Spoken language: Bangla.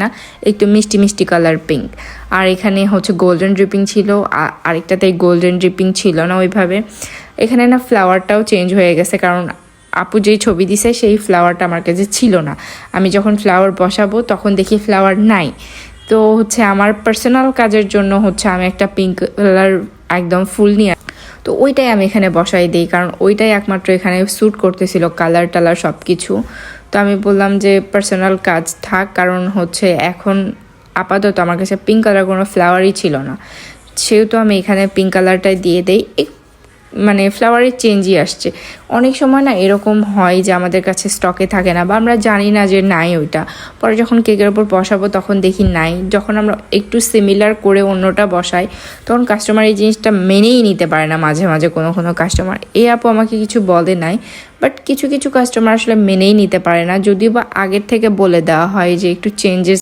না, একটু মিষ্টি মিষ্টি কালার পিঙ্ক। আর এখানে হচ্ছে গোল্ডেন ড্রিপিং ছিল, আরেকটাতে গোল্ডেন ড্রিপিং ছিল না ওইভাবে। এখানে না ফ্লাওয়ারটাও চেঞ্জ হয়ে গেছে, কারণ আপু যেই ছবি দিছে সেই ফ্লাওয়ারটা আমার কাছে ছিল না। আমি যখন ফ্লাওয়ার বসাবো তখন দেখি ফ্লাওয়ার নাই। তো হচ্ছে আমার পার্সোনাল কাজের জন্য হচ্ছে আমি একটা পিঙ্ক কালার একদম ফুল নিয়ে, তো ওইটাই আমি এখানে বসাই দিই, কারণ ওইটাই একমাত্র এখানে স্যুট করতেছিল, কালার টালার সব কিছু। তো আমি বললাম যে পার্সোনাল কাজ থাক, কারণ হচ্ছে এখন আপাতত আমার কাছে পিঙ্ক কালার কোনো ফ্লাওয়ারই ছিল না, সেহেতু আমি এখানে পিঙ্ক কালারটাই দিয়ে দেই। মানে ফ্লাওয়ারের চেঞ্জই আসছে। অনেক সময় না এরকম হয় যে আমাদের কাছে স্টকে থাকে না, বা আমরা জানি না যে নাই ওইটা, পরে যখন কেকের ওপর বসাবো তখন দেখি নাই। যখন আমরা একটু সিমিলার করে অন্যটা বসাই তখন কাস্টমার এই জিনিসটা মেনেই নিতে পারে না। মাঝে মাঝে কোনো কোনো কাস্টমার, এই আপু আমাকে কিছু বলে নাই, বাট কিছু কিছু কাস্টমার আসলে মেনেই নিতে পারে না, যদিও বা আগের থেকে বলে দেওয়া হয় যে একটু চেঞ্জেস